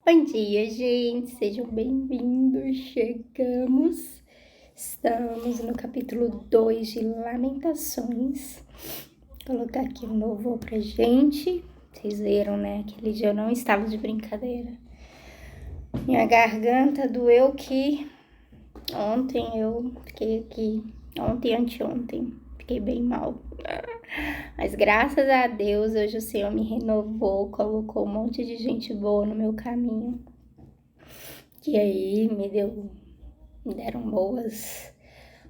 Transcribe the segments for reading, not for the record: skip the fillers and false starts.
Bom dia, gente, sejam bem-vindos. Estamos no capítulo 2 de Lamentações. Vou colocar aqui um louvor pra gente. Vocês viram, né? Aquele dia eu não estava de brincadeira. Minha garganta doeu que ontem eu fiquei aqui, ontem e anteontem, fiquei bem mal. Mas graças a Deus, hoje o Senhor me renovou, colocou um monte de gente boa no meu caminho. Que aí me deram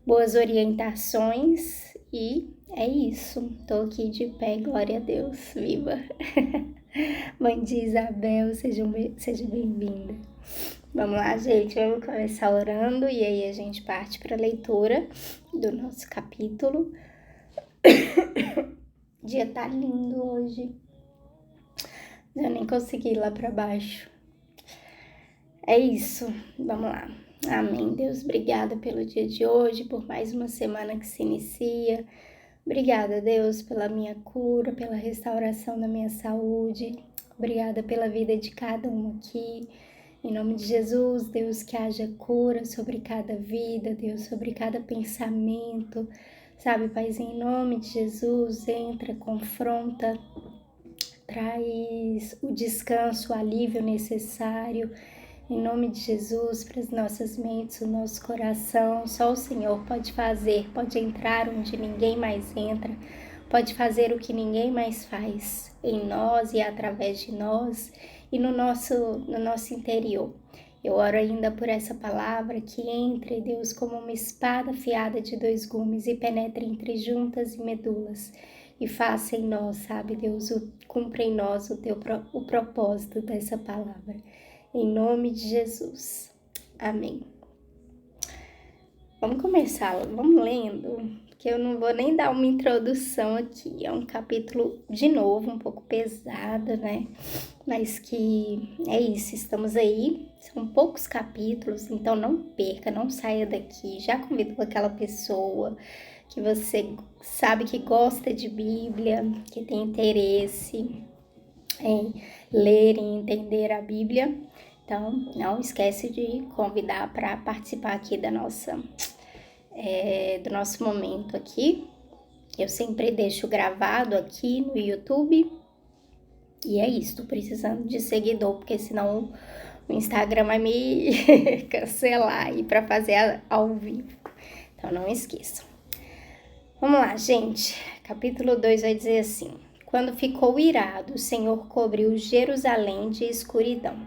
boas orientações e é isso. Tô aqui de pé, glória a Deus, viva. Bom dia, Isabel, seja bem-vinda. Vamos lá, gente, vamos começar orando e aí a gente parte para a leitura do nosso capítulo. O dia tá lindo hoje. Eu nem consegui ir lá para baixo. É isso, vamos lá. Amém. Deus, obrigada pelo dia de hoje, por mais uma semana que se inicia. Obrigada, Deus, pela minha cura, pela restauração da minha saúde. Obrigada pela vida de cada um aqui. Em nome de Jesus, Deus, que haja cura sobre cada vida, Deus, sobre cada pensamento. Sabe, Paizinho, em nome de Jesus, entra, confronta, traz o descanso, o alívio necessário. Em nome de Jesus, para as nossas mentes, o nosso coração, só o Senhor pode fazer, pode entrar onde ninguém mais entra, pode fazer o que ninguém mais faz em nós e através de nós e no nosso interior. Eu oro ainda por essa palavra que entre, Deus, como uma espada afiada de 2 gumes e penetre entre juntas e medulas e faça em nós, sabe, Deus, cumpra em nós o propósito dessa palavra. Em nome de Jesus. Amém. Vamos começar, vamos lendo, que eu não vou nem dar uma introdução aqui. É um capítulo, de novo, um pouco pesado, né? Mas que é isso, estamos aí. São poucos capítulos, então não perca, não saia daqui. Já convido aquela pessoa que você sabe que gosta de Bíblia, que tem interesse em ler e entender a Bíblia. Então, não esquece de convidar para participar aqui do nosso momento aqui. Eu sempre deixo gravado aqui no YouTube. E é isso, tô precisando de seguidor, porque senão o Instagram vai me cancelar aí para fazer ao vivo. Então, não esqueçam. Vamos lá, gente. Capítulo 2 vai dizer assim: Quando ficou irado, o Senhor cobriu Jerusalém de escuridão.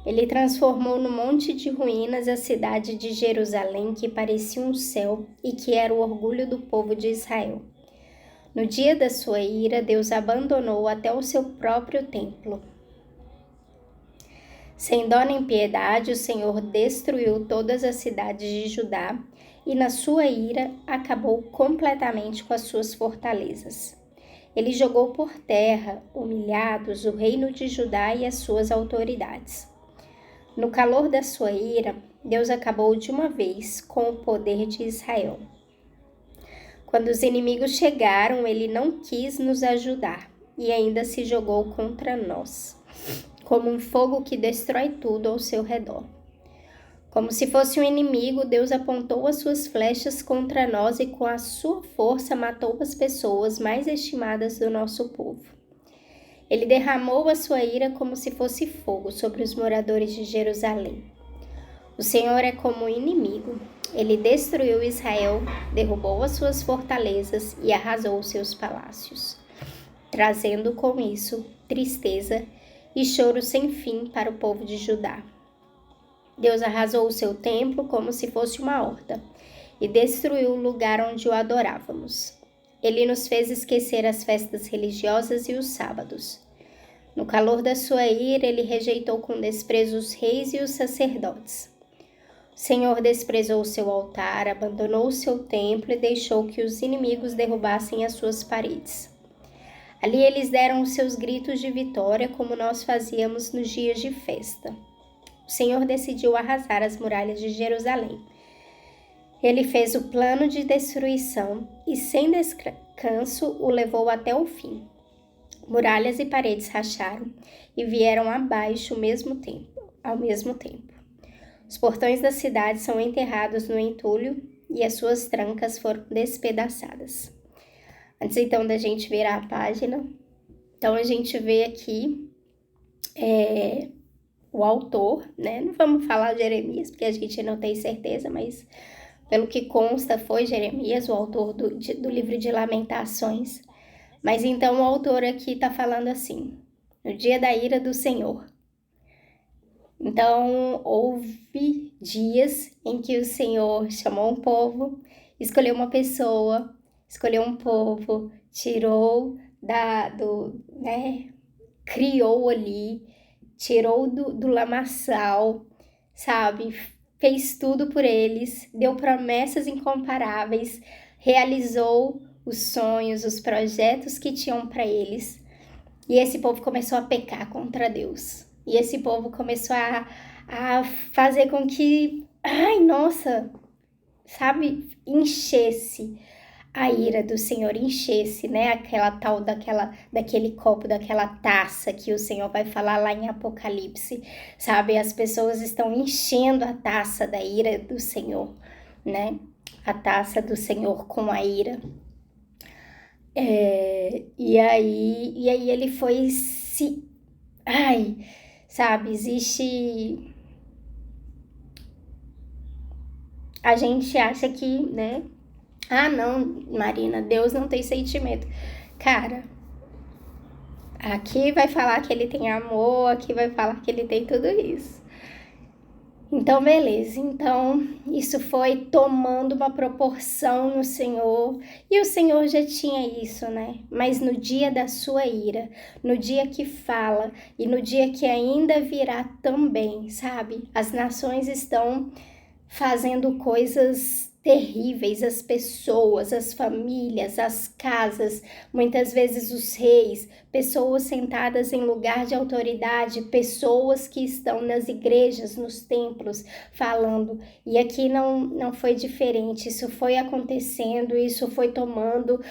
Ele transformou no monte de ruínas a cidade de Jerusalém, que parecia um céu e que era o orgulho do povo de Israel. No dia da sua ira, Deus abandonou até o seu próprio templo. Sem dó nem piedade, o Senhor destruiu todas as cidades de Judá e, na sua ira, acabou completamente com as suas fortalezas. Ele jogou por terra, humilhados, o reino de Judá e as suas autoridades. No calor da sua ira, Deus acabou de uma vez com o poder de Israel. Quando os inimigos chegaram, ele não quis nos ajudar e ainda se jogou contra nós, como um fogo que destrói tudo ao seu redor. Como se fosse um inimigo, Deus apontou as suas flechas contra nós e com a sua força matou as pessoas mais estimadas do nosso povo. Ele derramou a sua ira como se fosse fogo sobre os moradores de Jerusalém. O Senhor é como um inimigo. Ele destruiu Israel, derrubou as suas fortalezas e arrasou os seus palácios, trazendo com isso tristeza e choro sem fim para o povo de Judá. Deus arrasou o seu templo como se fosse uma horta e destruiu o lugar onde o adorávamos. Ele nos fez esquecer as festas religiosas e os sábados. No calor da sua ira, ele rejeitou com desprezo os reis e os sacerdotes. O Senhor desprezou o seu altar, abandonou o seu templo e deixou que os inimigos derrubassem as suas paredes. Ali eles deram os seus gritos de vitória, como nós fazíamos nos dias de festa. O Senhor decidiu arrasar as muralhas de Jerusalém. Ele fez o plano de destruição e, sem descanso, o levou até o fim. Muralhas e paredes racharam e vieram abaixo ao mesmo tempo. Os portões da cidade são enterrados no entulho e as suas trancas foram despedaçadas. Antes então da gente virar a página, então a gente vê aqui o autor, né? Não vamos falar Jeremias, porque a gente não tem certeza, mas pelo que consta foi Jeremias, o autor do livro de Lamentações. Mas então o autor aqui está falando assim, no dia da ira do Senhor. Então houve dias em que o Senhor chamou um povo, escolheu uma pessoa, escolheu um povo, tirou criou ali, tirou do lamaçal, sabe? Fez tudo por eles, deu promessas incomparáveis, realizou os sonhos, os projetos que tinham para eles. E esse povo começou a pecar contra Deus. E esse povo começou a fazer com que, enchesse a ira do Senhor, enchesse, né? Aquela tal daquele copo, daquela taça que o Senhor vai falar lá em Apocalipse, sabe? As pessoas estão enchendo a taça da ira do Senhor, né? A taça do Senhor com a ira. E aí ele foi existe... A gente acha que, né? Ah, não, Marina, Deus não tem sentimento. Cara, aqui vai falar que ele tem amor, aqui vai falar que ele tem tudo isso. Então, beleza. Então, isso foi tomando uma proporção no Senhor. E o Senhor já tinha isso, né? Mas no dia da sua ira, no dia que fala e no dia que ainda virá também, sabe? As nações estão fazendo coisas terríveis, as pessoas, as famílias, as casas, muitas vezes os reis, pessoas sentadas em lugar de autoridade, pessoas que estão nas igrejas, nos templos, falando. E aqui não foi diferente, isso foi acontecendo, isso foi tomando,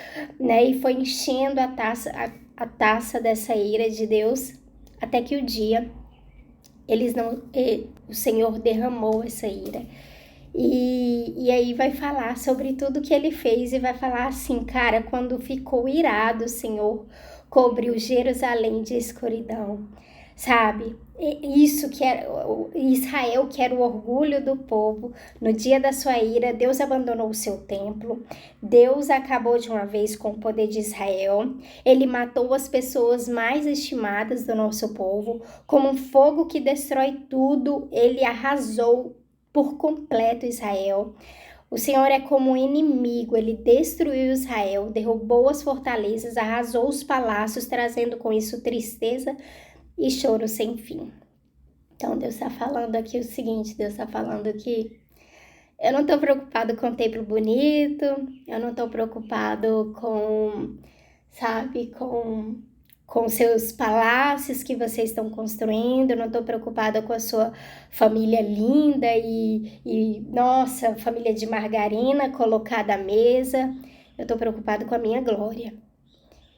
né, e foi enchendo a taça dessa ira de Deus, até que o dia o Senhor derramou essa ira. E aí vai falar sobre tudo que ele fez e vai falar assim, cara, quando ficou irado, o Senhor cobriu Jerusalém de escuridão, sabe? Isso que era Israel, que era o orgulho do povo, no dia da sua ira, Deus abandonou o seu templo, Deus acabou de uma vez com o poder de Israel, ele matou as pessoas mais estimadas do nosso povo, como um fogo que destrói tudo, ele arrasou por completo Israel. O Senhor é como um inimigo, ele destruiu Israel, derrubou as fortalezas, arrasou os palácios, trazendo com isso tristeza e choro sem fim. Então Deus está falando aqui o seguinte, Deus está falando que eu não estou preocupado com o templo bonito, eu não estou preocupado com seus palácios que vocês estão construindo, eu não estou preocupada com a sua família linda e nossa, família de margarina colocada à mesa, eu estou preocupada com a minha glória.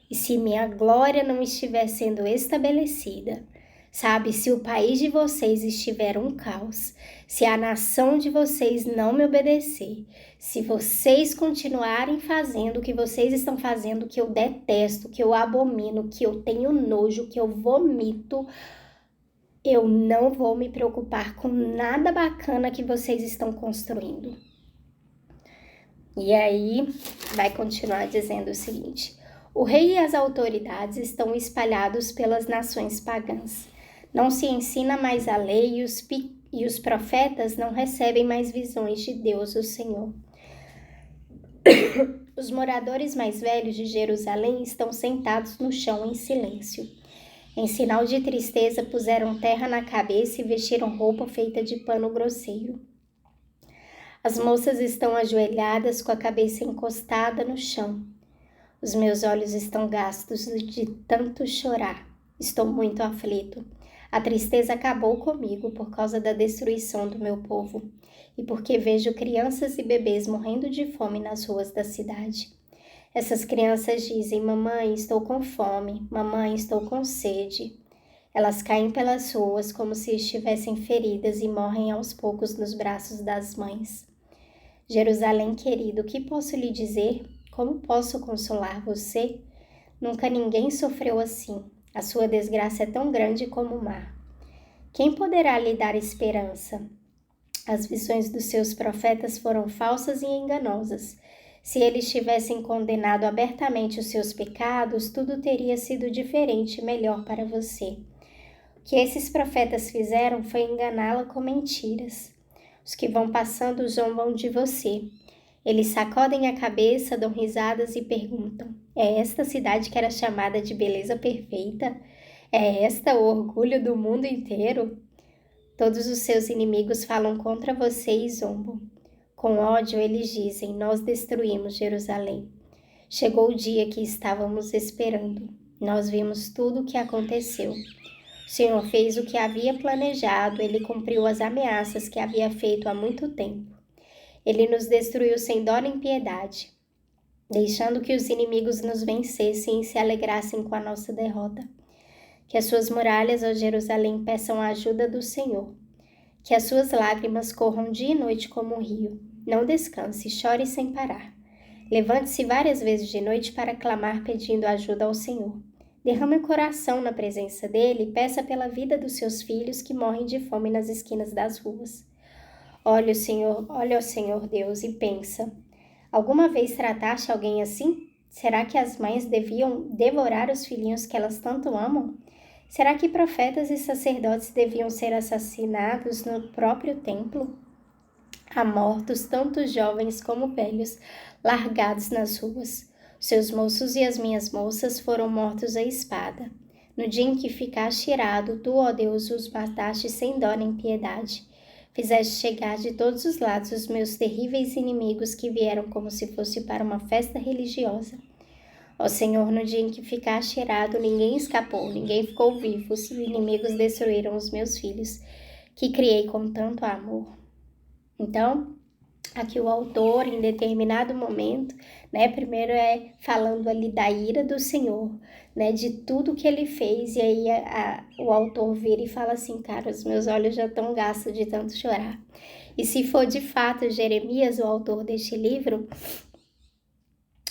E se minha glória não estiver sendo estabelecida, sabe, se o país de vocês estiver um caos, se a nação de vocês não me obedecer, se vocês continuarem fazendo o que vocês estão fazendo, que eu detesto, que eu abomino, que eu tenho nojo, que eu vomito, eu não vou me preocupar com nada bacana que vocês estão construindo. E aí vai continuar dizendo o seguinte: o rei e as autoridades estão espalhados pelas nações pagãs. Não se ensina mais a lei e os profetas não recebem mais visões de Deus, o Senhor. Os moradores mais velhos de Jerusalém estão sentados no chão em silêncio. Em sinal de tristeza, puseram terra na cabeça e vestiram roupa feita de pano grosseiro. As moças estão ajoelhadas com a cabeça encostada no chão. Os meus olhos estão gastos de tanto chorar. Estou muito aflito. A tristeza acabou comigo por causa da destruição do meu povo e porque vejo crianças e bebês morrendo de fome nas ruas da cidade. Essas crianças dizem: mamãe, estou com fome, mamãe, estou com sede. Elas caem pelas ruas como se estivessem feridas e morrem aos poucos nos braços das mães. Jerusalém querido, o que posso lhe dizer? Como posso consolar você? Nunca ninguém sofreu assim. A sua desgraça é tão grande como o mar. Quem poderá lhe dar esperança? As visões dos seus profetas foram falsas e enganosas. Se eles tivessem condenado abertamente os seus pecados, tudo teria sido diferente e melhor para você. O que esses profetas fizeram foi enganá-la com mentiras. Os que vão passando zombam de você. Eles sacodem a cabeça, dão risadas e perguntam: é esta cidade que era chamada de beleza perfeita? É esta o orgulho do mundo inteiro? Todos os seus inimigos falam contra você e zombam. Com ódio eles dizem: nós destruímos Jerusalém. Chegou o dia que estávamos esperando. Nós vimos tudo o que aconteceu. O Senhor fez o que havia planejado, ele cumpriu as ameaças que havia feito há muito tempo. Ele nos destruiu sem dó nem piedade, deixando que os inimigos nos vencessem e se alegrassem com a nossa derrota. Que as suas muralhas, ó Jerusalém, peçam a ajuda do Senhor. Que as suas lágrimas corram dia e noite como um rio. Não descanse, chore sem parar. Levante-se várias vezes de noite para clamar pedindo ajuda ao Senhor. Derrame o coração na presença dele e peça pela vida dos seus filhos que morrem de fome nas esquinas das ruas. Olha ao Senhor Deus e pensa: alguma vez trataste alguém assim? Será que as mães deviam devorar os filhinhos que elas tanto amam? Será que profetas e sacerdotes deviam ser assassinados no próprio templo? Há mortos tanto jovens como velhos, largados nas ruas. Seus moços e as minhas moças foram mortos à espada. No dia em que ficaste irado, tu, ó Deus, os mataste sem dó nem piedade. Fizeste chegar de todos os lados os meus terríveis inimigos que vieram como se fosse para uma festa religiosa. Ó Senhor, no dia em que ficaste irado, ninguém escapou, ninguém ficou vivo. Os inimigos destruíram os meus filhos, que criei com tanto amor. Então, aqui o autor, em determinado momento, primeiro é falando ali da ira do Senhor, de tudo que ele fez, e aí o autor vira e fala assim: cara, os meus olhos já estão gastos de tanto chorar. E se for de fato Jeremias, o autor deste livro,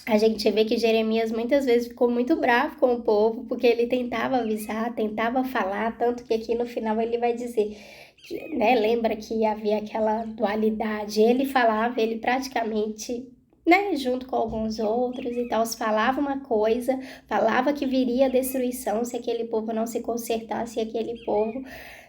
a gente vê que Jeremias muitas vezes ficou muito bravo com o povo, porque ele tentava avisar, tentava falar, tanto que aqui no final ele vai dizer, lembra que havia aquela dualidade, ele falava, ele praticamente, junto com alguns outros e tal, falava uma coisa, falava que viria a destruição se aquele povo não se consertasse, se aquele povo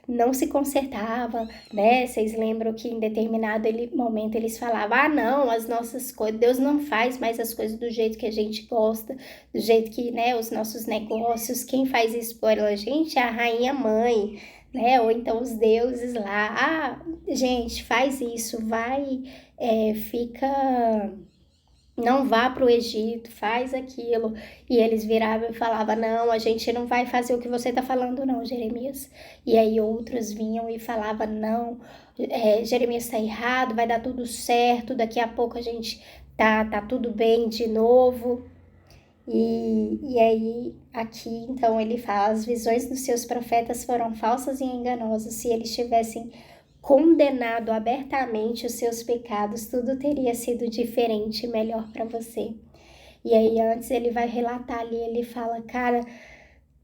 não se consertava, Vocês lembram que em determinado momento eles falavam: não, as nossas coisas, Deus não faz mais as coisas do jeito que a gente gosta, do jeito que, os nossos negócios, quem faz isso por a gente é a rainha mãe, ou então os deuses lá. Gente, faz isso, vai, fica... Não vá para o Egito, faz aquilo. E eles viravam e falavam: não, a gente não vai fazer o que você está falando não, Jeremias. E aí outros vinham e falavam: não, Jeremias está errado, vai dar tudo certo, daqui a pouco a gente tá tudo bem de novo. E aí aqui então ele fala: as visões dos seus profetas foram falsas e enganosas. Se eles tivessem condenado abertamente os seus pecados, tudo teria sido diferente e melhor para você. E aí antes ele vai relatar ali, ele fala: cara,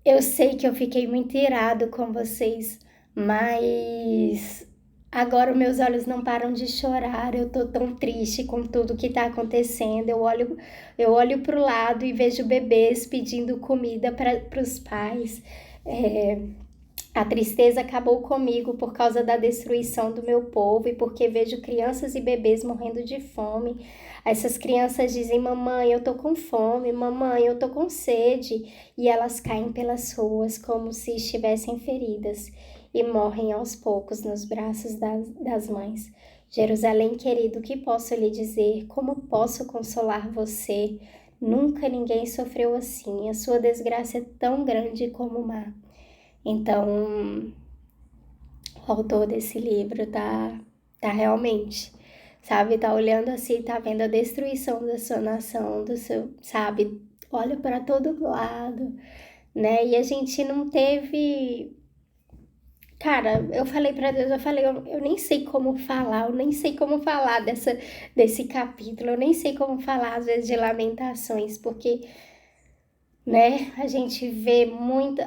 eu sei que eu fiquei muito irado com vocês, mas agora meus olhos não param de chorar, eu tô tão triste com tudo que tá acontecendo. Eu olho pro lado e vejo bebês pedindo comida para os pais. A tristeza acabou comigo por causa da destruição do meu povo e porque vejo crianças e bebês morrendo de fome. Essas crianças dizem: mamãe, eu tô com fome, mamãe, eu tô com sede. E elas caem pelas ruas como se estivessem feridas e morrem aos poucos nos braços das mães. Jerusalém querido, o que posso lhe dizer? Como posso consolar você? Nunca ninguém sofreu assim. A sua desgraça é tão grande como o mar. Então, o autor desse livro tá realmente sabe? Tá olhando assim, tá vendo a destruição da sua nação, do seu, sabe? Olha para todo lado, né? E a gente não teve. Cara, eu falei pra Deus, eu nem sei como falar, eu nem sei como falar desse capítulo, eu nem sei como falar às vezes de Lamentações, porque, né, a gente vê muita.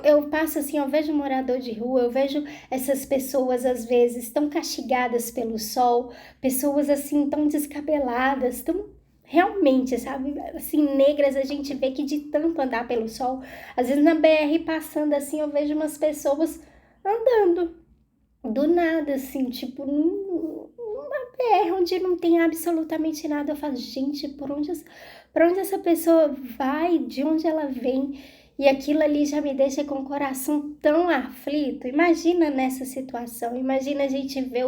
Eu passo assim, eu vejo morador de rua, eu vejo essas pessoas às vezes tão castigadas pelo sol, pessoas assim tão descabeladas, tão realmente, sabe, assim, negras, a gente vê que de tanto andar pelo sol, às vezes na BR passando assim, eu vejo umas pessoas andando do nada, assim, tipo, numa BR onde não tem absolutamente nada. Eu falo, gente, por onde essa pessoa vai? De onde ela vem? E aquilo ali já me deixa com o coração tão aflito. Imagina nessa situação, imagina a gente ver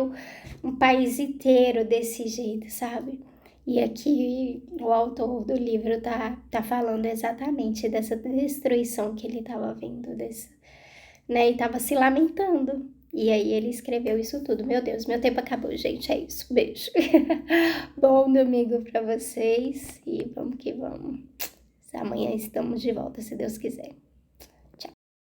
um país inteiro desse jeito, sabe? E aqui o autor do livro tá falando exatamente dessa destruição que ele estava vendo, né? E tava se lamentando. E aí ele escreveu isso tudo. Meu Deus, meu tempo acabou, gente. É isso. Beijo. Bom domingo para vocês e vamos que vamos. Amanhã estamos de volta, se Deus quiser.